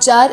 4